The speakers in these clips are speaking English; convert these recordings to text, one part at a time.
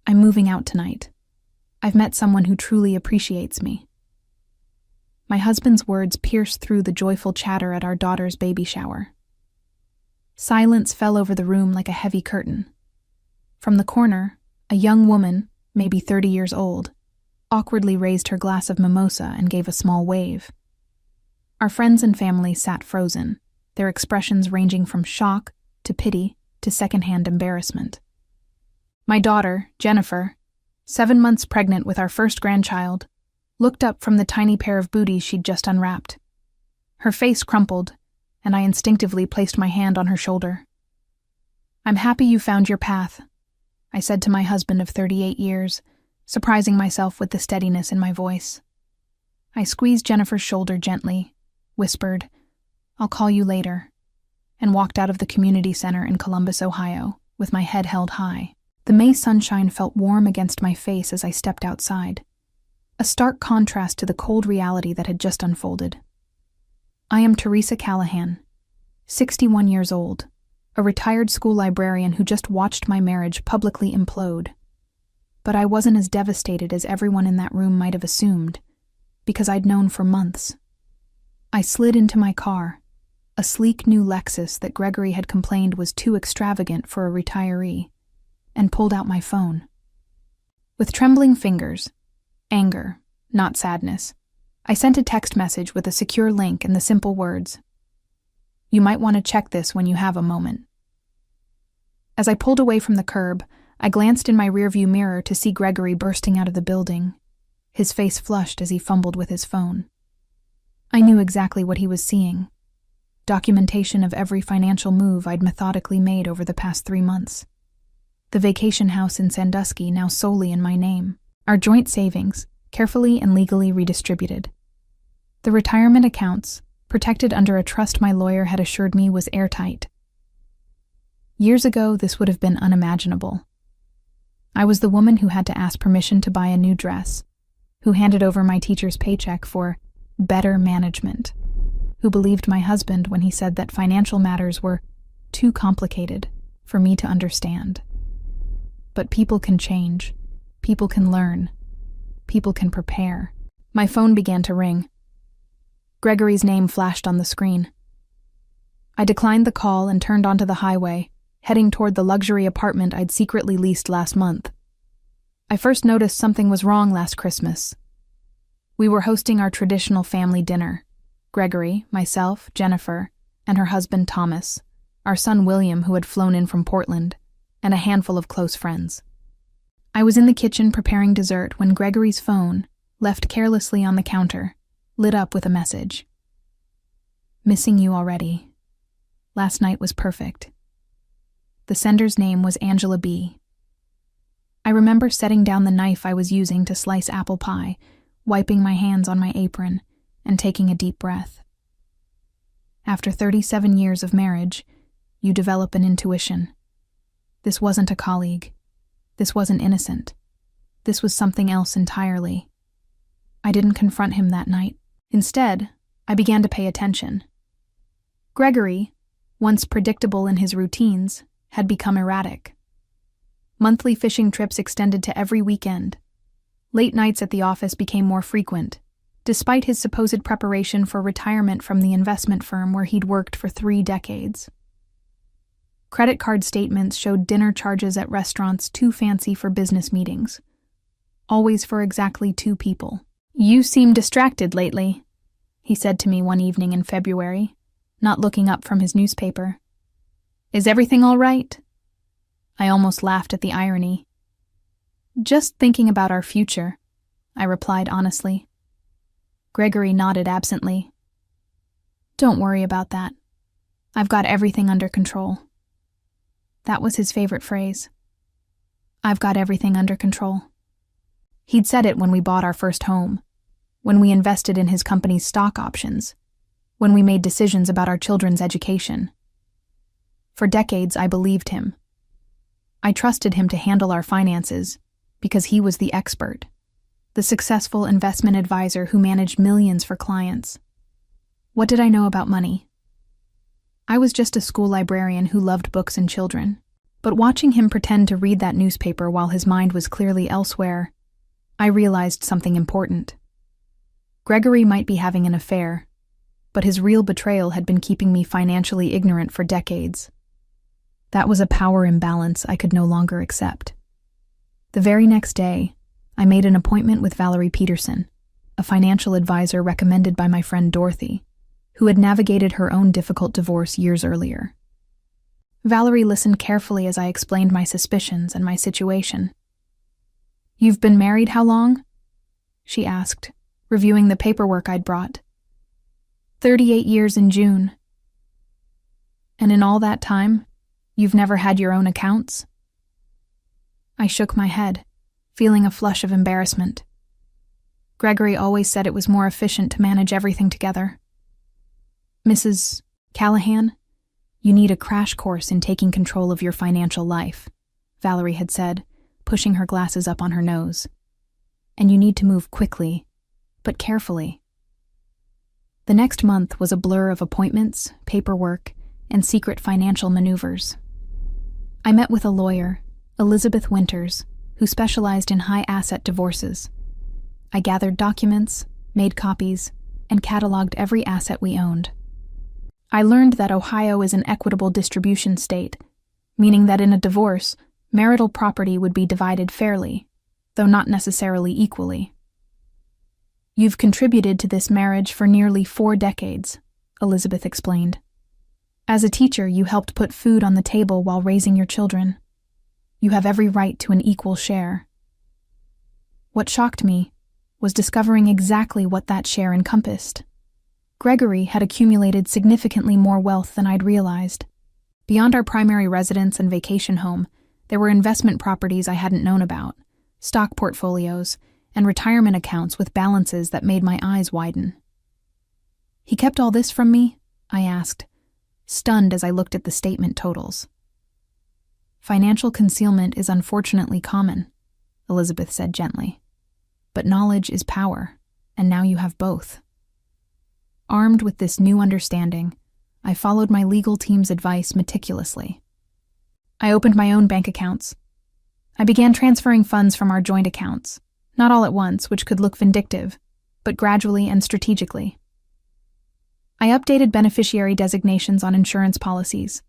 I'm moving out tonight. I've met someone who truly appreciates me. My husband's words pierced through the joyful chatter at our daughter's baby shower. Silence fell over the room like a heavy curtain. From the corner, a young woman, maybe 30 years old, awkwardly raised her glass of mimosa and gave a small wave. Our friends and family sat frozen, their expressions ranging from shock to pity to secondhand embarrassment. My daughter, Jennifer, 7 months pregnant with our first grandchild, looked up from the tiny pair of booties she'd just unwrapped. Her face crumpled, and I instinctively placed my hand on her shoulder. "I'm happy you found your path," I said to my husband of 38 years, surprising myself with the steadiness in my voice. I squeezed Jennifer's shoulder gently, whispered, "I'll call you later," and walked out of the community center in Columbus, Ohio, with my head held high. The May sunshine felt warm against my face as I stepped outside, a stark contrast to the cold reality that had just unfolded. I am Teresa Callahan, 61 years old, a retired school librarian who just watched my marriage publicly implode. But I wasn't as devastated as everyone in that room might have assumed, because I'd known for months. I slid into my car, a sleek new Lexus that Gregory had complained was too extravagant for a retiree, and pulled out my phone. With trembling fingers, anger, not sadness, I sent a text message with a secure link and the simple words, "You might want to check this when you have a moment." As I pulled away from the curb, I glanced in my rearview mirror to see Gregory bursting out of the building, his face flushed as he fumbled with his phone. I knew exactly what he was seeing. Documentation of every financial move I'd methodically made over the past 3 months. The vacation house in Sandusky now solely in my name. Our joint savings, carefully and legally redistributed. The retirement accounts, protected under a trust my lawyer had assured me was airtight. Years ago, this would have been unimaginable. I was the woman who had to ask permission to buy a new dress, who handed over my teacher's paycheck for better management, who believed my husband when he said that financial matters were too complicated for me to understand. But people can change. People can learn. People can prepare. My phone began to ring. Gregory's name flashed on the screen. I declined the call and turned onto the highway, heading toward the luxury apartment I'd secretly leased last month. I first noticed something was wrong last Christmas. We were hosting our traditional family dinner. Gregory, myself, Jennifer, and her husband Thomas, our son William, who had flown in from Portland, and a handful of close friends. I was in the kitchen preparing dessert when Gregory's phone, left carelessly on the counter, lit up with a message. "Missing you already. Last night was perfect." The sender's name was Angela B. I remember setting down the knife I was using to slice apple pie, wiping my hands on my apron, and taking a deep breath. After 37 years of marriage, you develop an intuition. This wasn't a colleague. This wasn't innocent. This was something else entirely. I didn't confront him that night. Instead, I began to pay attention. Gregory, once predictable in his routines, had become erratic. Monthly fishing trips extended to every weekend. Late nights at the office became more frequent, despite his supposed preparation for retirement from the investment firm where he'd worked for 3 decades. Credit card statements showed dinner charges at restaurants too fancy for business meetings, always for exactly 2 people. "You seem distracted lately," he said to me one evening in February, not looking up from his newspaper. "Is everything all right?" I almost laughed at the irony. "Just thinking about our future," I replied honestly. Gregory nodded absently. "Don't worry about that. I've got everything under control." That was his favorite phrase. "I've got everything under control." He'd said it when we bought our first home, when we invested in his company's stock options, when we made decisions about our children's education. For decades, I believed him. I trusted him to handle our finances because he was the expert, the successful investment advisor who managed millions for clients. What did I know about money? I was just a school librarian who loved books and children. But watching him pretend to read that newspaper while his mind was clearly elsewhere, I realized something important. Gregory might be having an affair, but his real betrayal had been keeping me financially ignorant for decades. That was a power imbalance I could no longer accept. The very next day, I made an appointment with Valerie Peterson, a financial advisor recommended by my friend Dorothy, who had navigated her own difficult divorce years earlier. Valerie listened carefully as I explained my suspicions and my situation. "You've been married how long?" she asked, reviewing the paperwork I'd brought. 38 years in June. "And in all that time, you've never had your own accounts?" I shook my head, feeling a flush of embarrassment. Gregory always said it was more efficient to manage everything together. "Mrs. Callahan, you need a crash course in taking control of your financial life," Valerie had said, pushing her glasses up on her nose. "And you need to move quickly, but carefully." The next month was a blur of appointments, paperwork, and secret financial maneuvers. I met with a lawyer, Elizabeth Winters, who specialized in high-asset divorces. I gathered documents, made copies, and cataloged every asset we owned. I learned that Ohio is an equitable distribution state, meaning that in a divorce, marital property would be divided fairly, though not necessarily equally. "You've contributed to this marriage for nearly 4 decades, Elizabeth explained. "As a teacher, you helped put food on the table while raising your children. You have every right to an equal share." What shocked me was discovering exactly what that share encompassed. Gregory had accumulated significantly more wealth than I'd realized. Beyond our primary residence and vacation home, there were investment properties I hadn't known about, stock portfolios, and retirement accounts with balances that made my eyes widen. "He kept all this from me?" I asked, stunned as I looked at the statement totals. "Financial concealment is unfortunately common," Elizabeth said gently. "But knowledge is power, and now you have both." Armed with this new understanding, I followed my legal team's advice meticulously. I opened my own bank accounts. I began transferring funds from our joint accounts, not all at once, which could look vindictive, but gradually and strategically. I updated beneficiary designations on insurance policies.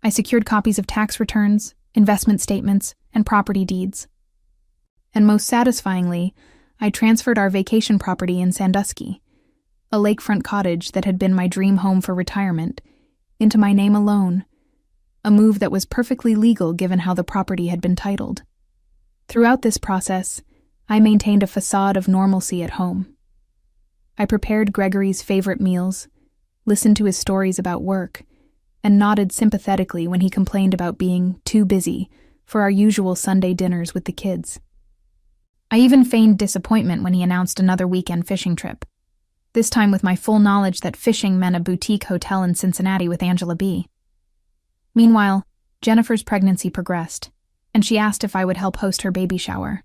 I secured copies of tax returns, investment statements, and property deeds. And most satisfyingly, I transferred our vacation property in Sandusky, a lakefront cottage that had been my dream home for retirement, into my name alone, a move that was perfectly legal given how the property had been titled. Throughout this process, I maintained a facade of normalcy at home. I prepared Gregory's favorite meals, listened to his stories about work, and nodded sympathetically when he complained about being too busy for our usual Sunday dinners with the kids. I even feigned disappointment when he announced another weekend fishing trip, this time with my full knowledge that fishing meant a boutique hotel in Cincinnati with Angela B. Meanwhile, Jennifer's pregnancy progressed, and she asked if I would help host her baby shower.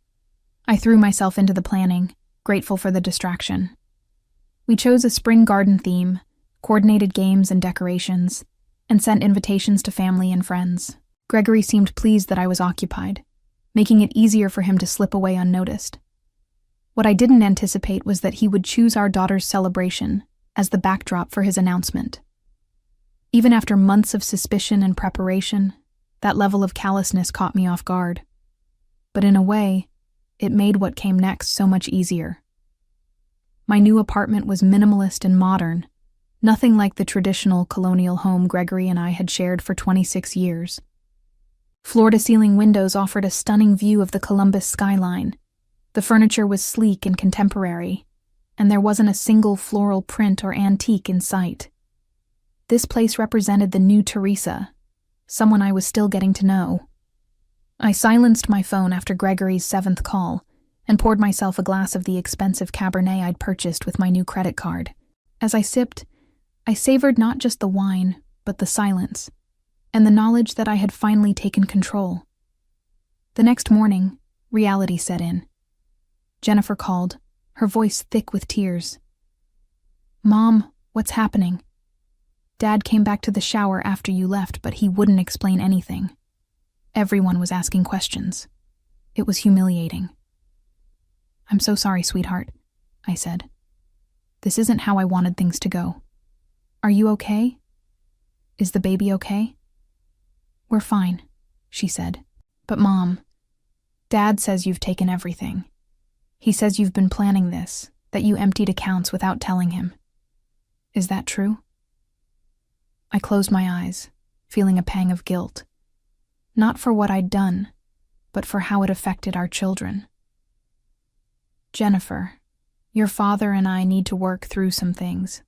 I threw myself into the planning, grateful for the distraction. We chose a spring garden theme, coordinated games and decorations, and sent invitations to family and friends. Gregory seemed pleased that I was occupied, making it easier for him to slip away unnoticed. What I didn't anticipate was that he would choose our daughter's celebration as the backdrop for his announcement. Even after months of suspicion and preparation, that level of callousness caught me off guard. But in a way, it made what came next so much easier. My new apartment was minimalist and modern, nothing like the traditional colonial home Gregory and I had shared for 26 years. Floor-to-ceiling windows offered a stunning view of the Columbus skyline. The furniture was sleek and contemporary, and there wasn't a single floral print or antique in sight. This place represented the new Teresa, someone I was still getting to know. I silenced my phone after Gregory's 7th call and poured myself a glass of the expensive Cabernet I'd purchased with my new credit card. As I sipped, I savored not just the wine, but the silence, and the knowledge that I had finally taken control. The next morning, reality set in. Jennifer called, her voice thick with tears. "Mom, what's happening? Dad came back to the shower after you left, but he wouldn't explain anything. Everyone was asking questions. It was humiliating. "I'm so sorry, sweetheart," I said. "This isn't how I wanted things to go. Are you okay? Is the baby okay?" "We're fine," she said. "But Mom, Dad says you've taken everything. He says you've been planning this, that you emptied accounts without telling him. Is that true?" I closed my eyes, feeling a pang of guilt. Not for what I'd done, but for how it affected our children. "Jennifer, your father and I need to work through some things.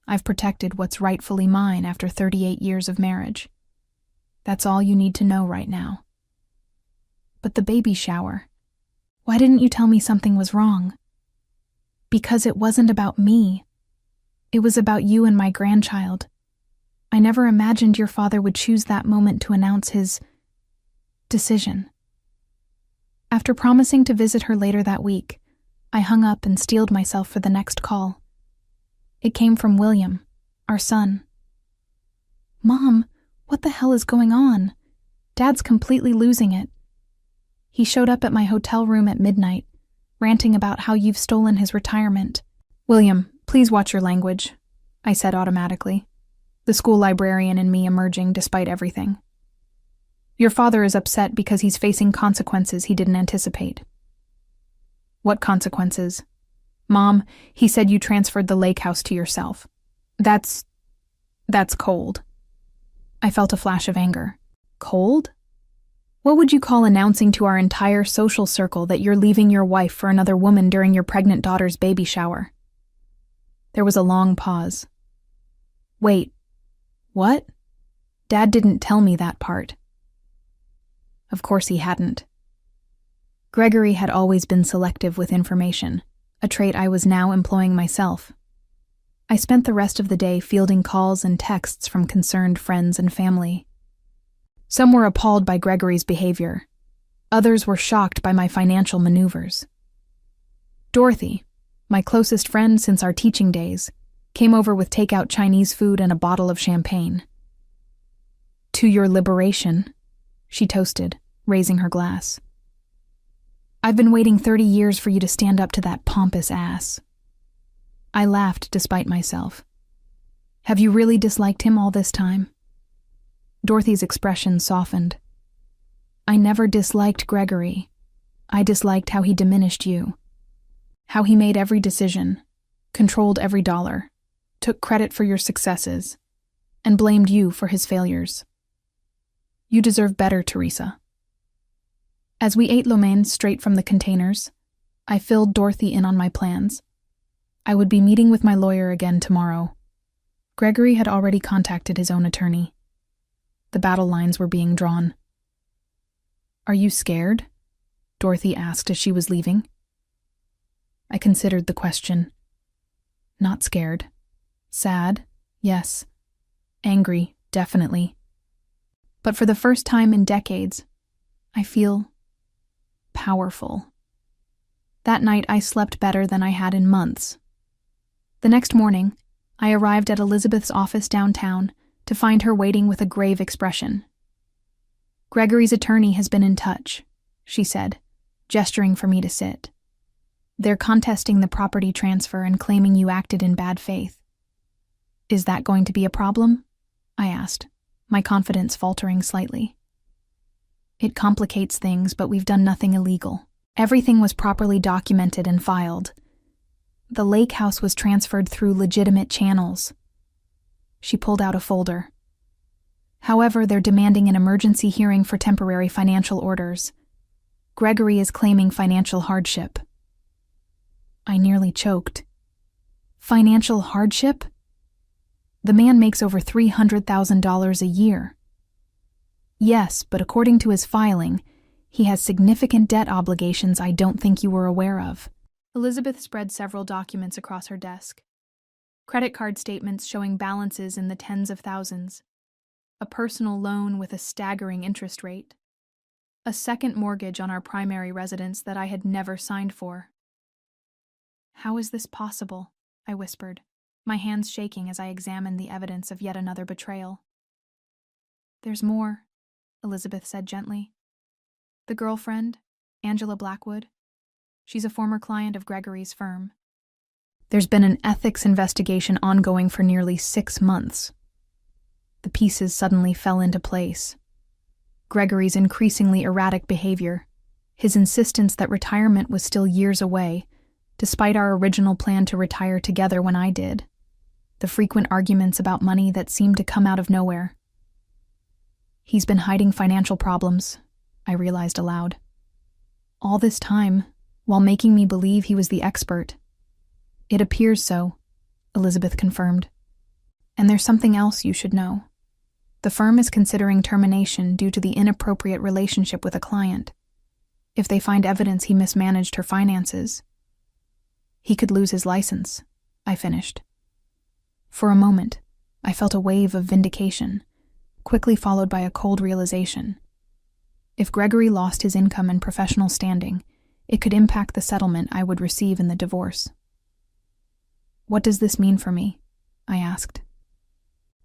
I've protected what's rightfully mine after 38 years of marriage. That's all you need to know right now." "But the baby shower. Why didn't you tell me something was wrong?" "Because it wasn't about me. It was about you and my grandchild. I never imagined your father would choose that moment to announce his decision." After promising to visit her later that week, I hung up and steeled myself for the next call. It came from William, our son. "Mom, what the hell is going on? Dad's completely losing it. He showed up at my hotel room at midnight, ranting about how you've stolen his retirement." "William, please watch your language," I said automatically, the school librarian in me emerging despite everything. "Your father is upset because he's facing consequences he didn't anticipate." "What consequences?" "Mom, he said you transferred the lake house to yourself. That's cold." I felt a flash of anger. Cold? What would you call announcing to our entire social circle that you're leaving your wife for another woman during your pregnant daughter's baby shower? There was a long pause. "Wait, what? Dad didn't tell me that part." Of course he hadn't. Gregory had always been selective with information, a trait I was now employing myself. I spent the rest of the day fielding calls and texts from concerned friends and family. Some were appalled by Gregory's behavior. Others were shocked by my financial maneuvers. Dorothy, my closest friend since our teaching days, came over with takeout Chinese food and a bottle of champagne. "To your liberation," she toasted, raising her glass. "I've been waiting 30 years for you to stand up to that pompous ass." I laughed despite myself. "Have you really disliked him all this time?" Dorothy's expression softened. "I never disliked Gregory. I disliked how he diminished you. How he made every decision, controlled every dollar, took credit for your successes, and blamed you for his failures. You deserve better, Teresa." As we ate lo mein straight from the containers, I filled Dorothy in on my plans. I would be meeting with my lawyer again tomorrow. Gregory had already contacted his own attorney. The battle lines were being drawn. "Are you scared?" Dorothy asked as she was leaving. I considered the question. Not scared. Sad, yes. Angry, definitely. But for the first time in decades, I feel powerful. That night I slept better than I had in months. The next morning, I arrived at Elizabeth's office downtown to find her waiting with a grave expression. "Gregory's attorney has been in touch," she said, gesturing for me to sit. "They're contesting the property transfer and claiming you acted in bad faith." "Is that going to be a problem?" I asked, my confidence faltering slightly. "It complicates things, but we've done nothing illegal. Everything was properly documented and filed. The lake house was transferred through legitimate channels." She pulled out a folder. "However, they're demanding an emergency hearing for temporary financial orders. Gregory is claiming financial hardship." I nearly choked. Financial hardship? The man makes over $300,000 a year. Yes, but according to his filing, he has significant debt obligations I don't think you were aware of. Elizabeth spread several documents across her desk. Credit card statements showing balances in the tens of thousands. A personal loan with a staggering interest rate. A second mortgage on our primary residence that I had never signed for. "How is this possible?" I whispered, my hands shaking as I examined the evidence of yet another betrayal. "There's more," Elizabeth said gently. The girlfriend, Angela Blackwood. She's a former client of Gregory's firm. There's been an ethics investigation ongoing for nearly 6 months. The pieces suddenly fell into place. Gregory's increasingly erratic behavior, his insistence that retirement was still years away, despite our original plan to retire together when I did, the frequent arguments about money that seemed to come out of nowhere. He's been hiding financial problems, I realized aloud. All this time, while making me believe he was the expert. It appears so, Elizabeth confirmed. And there's something else you should know. The firm is considering termination due to the inappropriate relationship with a client. If they find evidence he mismanaged her finances, he could lose his license, I finished. For a moment, I felt a wave of vindication, quickly followed by a cold realization. If Gregory lost his income and professional standing, it could impact the settlement I would receive in the divorce. What does this mean for me? I asked.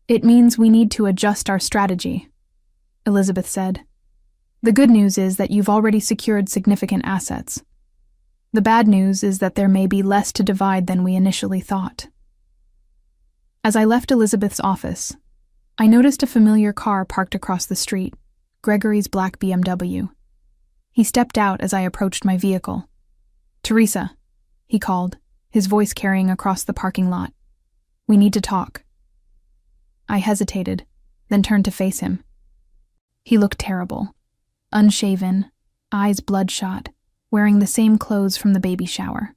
It means we need to adjust our strategy, Elizabeth said. The good news is that you've already secured significant assets. The bad news is that there may be less to divide than we initially thought. As I left Elizabeth's office, I noticed a familiar car parked across the street, Gregory's black BMW. He stepped out as I approached my vehicle. Teresa, he called, his voice carrying across the parking lot. We need to talk. I hesitated, then turned to face him. He looked terrible. Unshaven, eyes bloodshot, wearing the same clothes from the baby shower.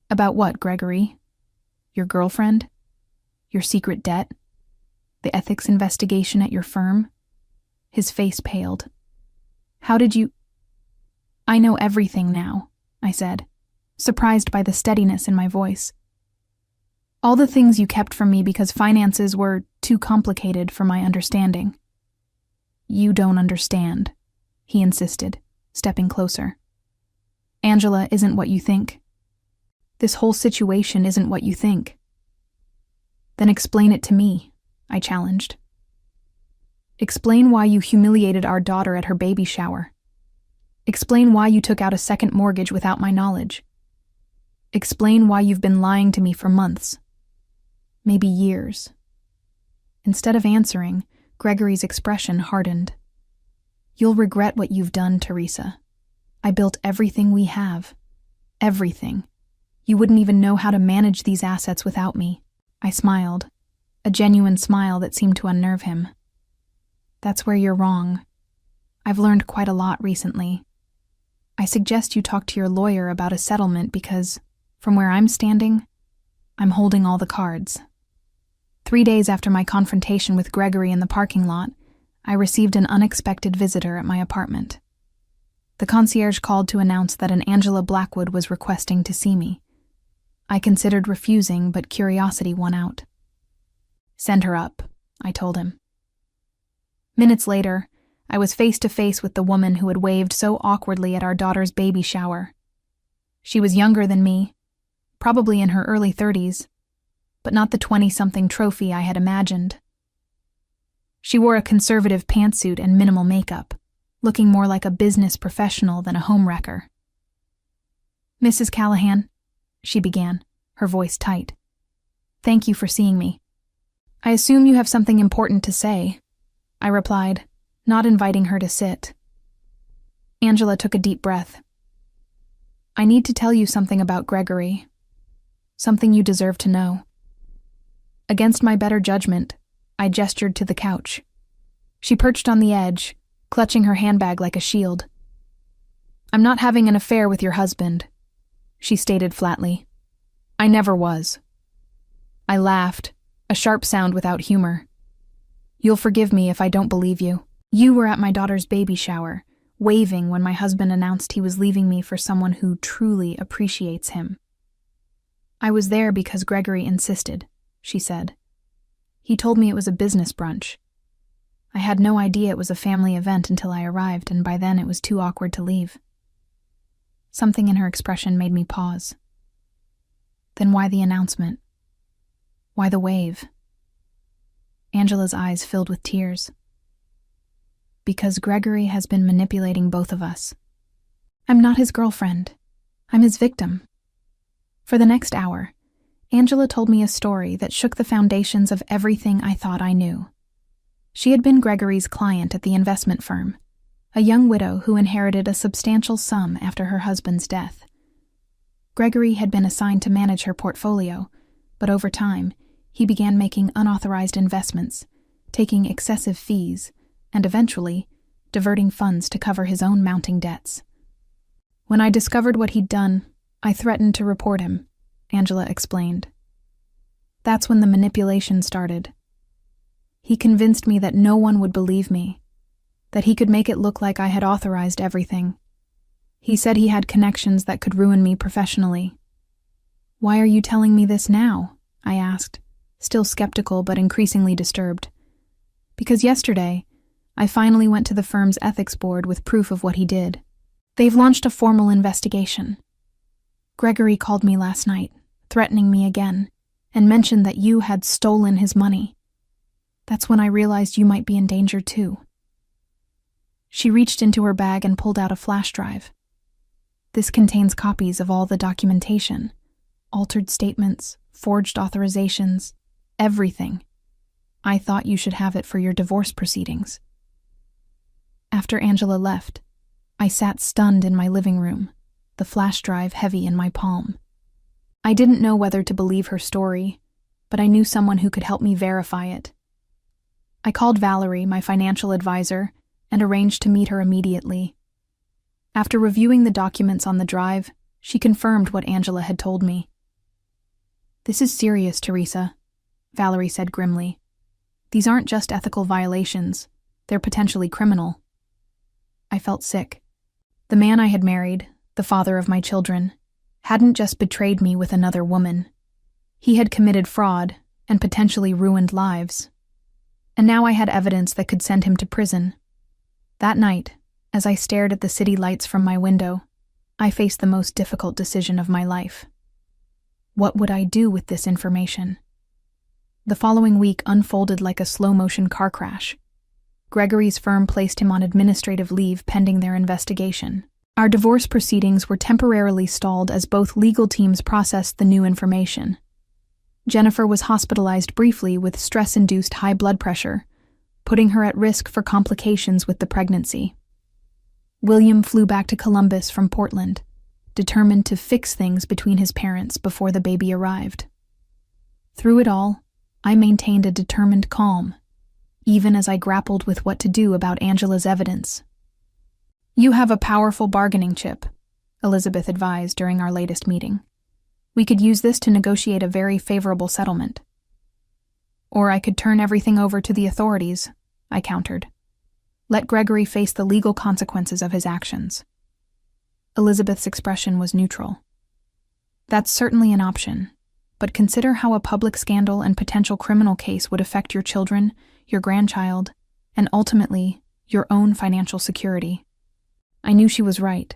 About what, Gregory? Your girlfriend? Your secret debt? The ethics investigation at your firm? His face paled. How did you... I know everything now, I said, surprised by the steadiness in my voice. All the things you kept from me because finances were too complicated for my understanding. You don't understand, he insisted, stepping closer. Angela isn't what you think. This whole situation isn't what you think. Then explain it to me, I challenged. Explain why you humiliated our daughter at her baby shower. Explain why you took out a second mortgage without my knowledge. Explain why you've been lying to me for months. Maybe years. Instead of answering, Gregory's expression hardened. You'll regret what you've done, Teresa. I built everything we have. Everything. You wouldn't even know how to manage these assets without me. I smiled, a genuine smile that seemed to unnerve him. That's where you're wrong. I've learned quite a lot recently. I suggest you talk to your lawyer about a settlement because, from where I'm standing, I'm holding all the cards. 3 days after my confrontation with Gregory in the parking lot, I received an unexpected visitor at my apartment. The concierge called to announce that an Angela Blackwood was requesting to see me. I considered refusing, but curiosity won out. Send her up, I told him. Minutes later, I was face to face with the woman who had waved so awkwardly at our daughter's baby shower. She was younger than me, probably in her early 30s, but not the 20-something trophy I had imagined. She wore a conservative pantsuit and minimal makeup, looking more like a business professional than a homewrecker. Mrs. Callahan, she began, her voice tight. Thank you for seeing me. I assume you have something important to say, I replied, not inviting her to sit. Angela took a deep breath. I need to tell you something about Gregory. Something you deserve to know. Against my better judgment, I gestured to the couch. She perched on the edge, clutching her handbag like a shield. I'm not having an affair with your husband, she stated flatly. I never was. I laughed, a sharp sound without humor. You'll forgive me if I don't believe you. You were at my daughter's baby shower, waving when my husband announced he was leaving me for someone who truly appreciates him. I was there because Gregory insisted, she said. He told me it was a business brunch. I had no idea it was a family event until I arrived, and by then it was too awkward to leave. Something in her expression made me pause. Then why the announcement? Why the wave? Angela's eyes filled with tears. because Gregory has been manipulating both of us. I'm not his girlfriend. I'm his victim. For the next hour, Angela told me a story that shook the foundations of everything I thought I knew. She had been Gregory's client at the investment firm, a young widow who inherited a substantial sum after her husband's death. Gregory had been assigned to manage her portfolio, but over time, he began making unauthorized investments, taking excessive fees, and eventually, diverting funds to cover his own mounting debts. When I discovered what he'd done, I threatened to report him, Angela explained. That's when the manipulation started. He convinced me that no one would believe me, that he could make it look like I had authorized everything. He said he had connections that could ruin me professionally. Why are you telling me this now? I asked, still skeptical but increasingly disturbed. Because yesterday, I finally went to the firm's ethics board with proof of what he did. They've launched a formal investigation. Gregory called me last night, threatening me again, and mentioned that you had stolen his money. That's when I realized you might be in danger too. She reached into her bag and pulled out a flash drive. This contains copies of all the documentation, altered statements, forged authorizations, everything. I thought you should have it for your divorce proceedings. After Angela left, I sat stunned in my living room, the flash drive heavy in my palm. I didn't know whether to believe her story, but I knew someone who could help me verify it. I called Valerie, my financial advisor, and arranged to meet her immediately. After reviewing the documents on the drive, she confirmed what Angela had told me. This is serious, Teresa, Valerie said grimly. These aren't just ethical violations, they're potentially criminal. I felt sick. The man I had married, the father of my children, hadn't just betrayed me with another woman. He had committed fraud and potentially ruined lives. And now I had evidence that could send him to prison. That night, as I stared at the city lights from my window, I faced the most difficult decision of my life. What would I do with this information? The following week unfolded like a slow-motion car crash. Gregory's firm placed him on administrative leave pending their investigation. Our divorce proceedings were temporarily stalled as both legal teams processed the new information. Jennifer was hospitalized briefly with stress-induced high blood pressure, putting her at risk for complications with the pregnancy. William flew back to Columbus from Portland, determined to fix things between his parents before the baby arrived. Through it all, I maintained a determined calm, even as I grappled with what to do about Angela's evidence. You have a powerful bargaining chip, Elizabeth advised during our latest meeting. We could use this to negotiate a very favorable settlement. Or I could turn everything over to the authorities, I countered. Let Gregory face the legal consequences of his actions. Elizabeth's expression was neutral. That's certainly an option, but consider how a public scandal and potential criminal case would affect your children, your grandchild, and ultimately, your own financial security. I knew she was right.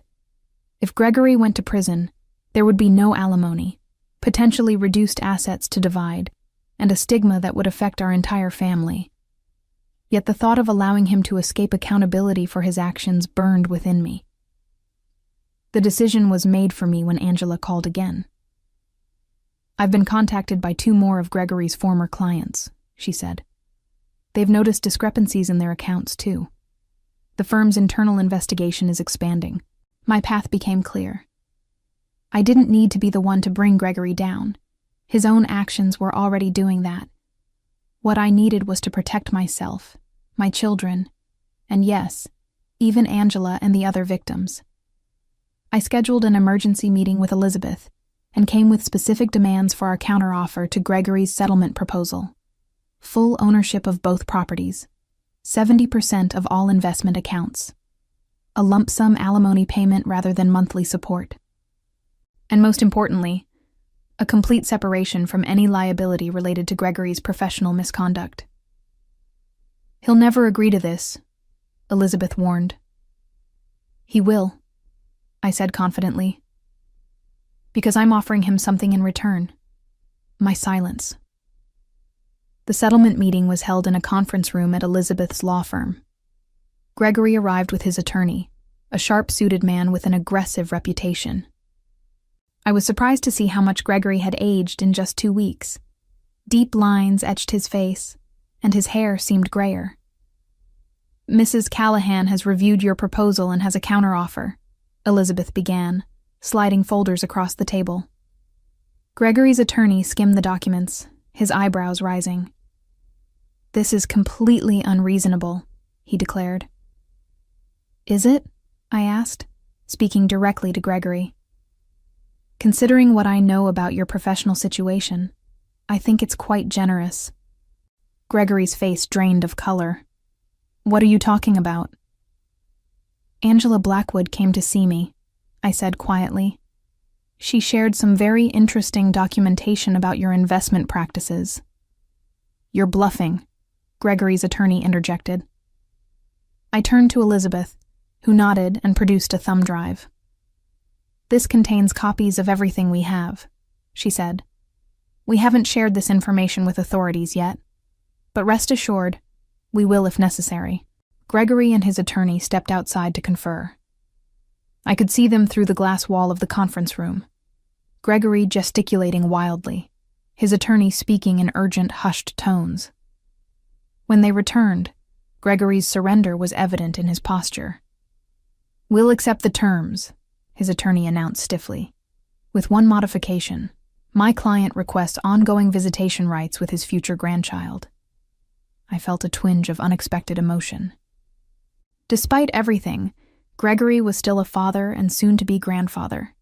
If Gregory went to prison, there would be no alimony, potentially reduced assets to divide, and a stigma that would affect our entire family. Yet the thought of allowing him to escape accountability for his actions burned within me. The decision was made for me when Angela called again. I've been contacted by 2 more of Gregory's former clients, she said. They've noticed discrepancies in their accounts, too. The firm's internal investigation is expanding. My path became clear. I didn't need to be the one to bring Gregory down. His own actions were already doing that. What I needed was to protect myself, my children, and yes, even Angela and the other victims. I scheduled an emergency meeting with Elizabeth and came with specific demands for our counteroffer to Gregory's settlement proposal. Full ownership of both properties, 70% of all investment accounts, a lump sum alimony payment rather than monthly support, and most importantly, a complete separation from any liability related to Gregory's professional misconduct. He'll never agree to this, Elizabeth warned. He will, I said confidently, because I'm offering him something in return, my silence. The settlement meeting was held in a conference room at Elizabeth's law firm. Gregory arrived with his attorney, a sharp-suited man with an aggressive reputation. I was surprised to see how much Gregory had aged in just 2 weeks. Deep lines etched his face, and his hair seemed grayer. "Mrs. Callahan has reviewed your proposal and has a counteroffer," Elizabeth began, sliding folders across the table. Gregory's attorney skimmed the documents, his eyebrows rising. "This is completely unreasonable," he declared. "Is it?" I asked, speaking directly to Gregory. "Considering what I know about your professional situation, I think it's quite generous." Gregory's face drained of color. "What are you talking about?" "Angela Blackwood came to see me," I said quietly. "She shared some very interesting documentation about your investment practices." "You're bluffing," Gregory's attorney interjected. I turned to Elizabeth, who nodded and produced a thumb drive. "This contains copies of everything we have," she said. "We haven't shared this information with authorities yet, but rest assured, we will if necessary." Gregory and his attorney stepped outside to confer. I could see them through the glass wall of the conference room. Gregory gesticulating wildly, his attorney speaking in urgent, hushed tones. When they returned, Gregory's surrender was evident in his posture. "We'll accept the terms," his attorney announced stiffly. "With one modification. My client requests ongoing visitation rights with his future grandchild." I felt a twinge of unexpected emotion. Despite everything, Gregory was still a father and soon-to-be grandfather.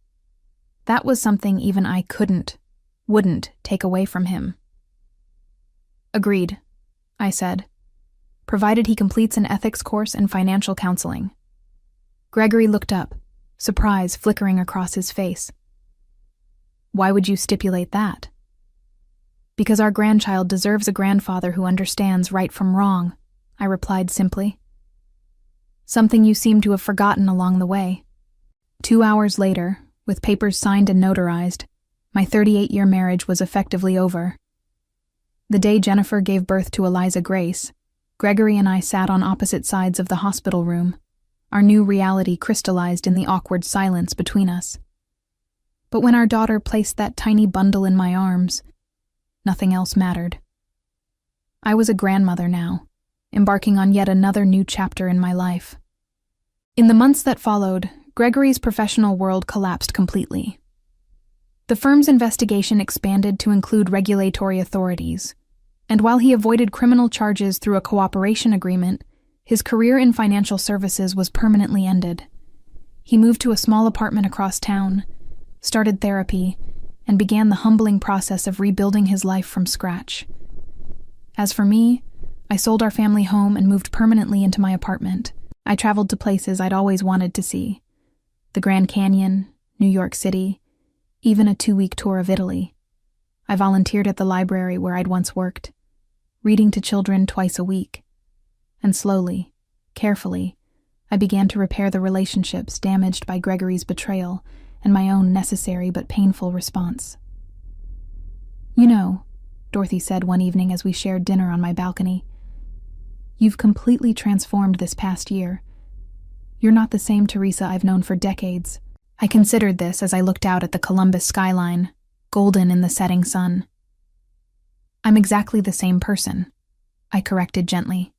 That was something even I wouldn't take away from him. "Agreed," I said, "provided he completes an ethics course and financial counseling." Gregory looked up, surprise flickering across his face. "Why would you stipulate that?" "Because our grandchild deserves a grandfather who understands right from wrong," I replied simply. "Something you seem to have forgotten along the way." 2 hours later, with papers signed and notarized, my 38-year marriage was effectively over. The day Jennifer gave birth to Eliza Grace, Gregory and I sat on opposite sides of the hospital room. Our new reality crystallized in the awkward silence between us. But when our daughter placed that tiny bundle in my arms, nothing else mattered. I was a grandmother now, embarking on yet another new chapter in my life. In the months that followed, Gregory's professional world collapsed completely. The firm's investigation expanded to include regulatory authorities, and while he avoided criminal charges through a cooperation agreement, his career in financial services was permanently ended. He moved to a small apartment across town, started therapy, and began the humbling process of rebuilding his life from scratch. As for me, I sold our family home and moved permanently into my apartment. I traveled to places I'd always wanted to see: the Grand Canyon, New York City, even a 2-week tour of Italy. I volunteered at the library where I'd once worked, reading to children twice a week. And slowly, carefully, I began to repair the relationships damaged by Gregory's betrayal and my own necessary but painful response. "You know," Dorothy said one evening as we shared dinner on my balcony, "you've completely transformed this past year. You're not the same Teresa I've known for decades." I considered this as I looked out at the Columbus skyline, golden in the setting sun. "I'm exactly the same person," I corrected gently.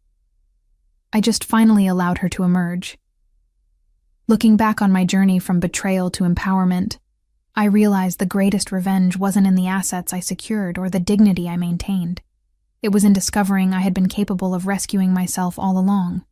I just finally allowed her to emerge. Looking back on my journey from betrayal to empowerment, I realized the greatest revenge wasn't in the assets I secured or the dignity I maintained. It was in discovering I had been capable of rescuing myself all along.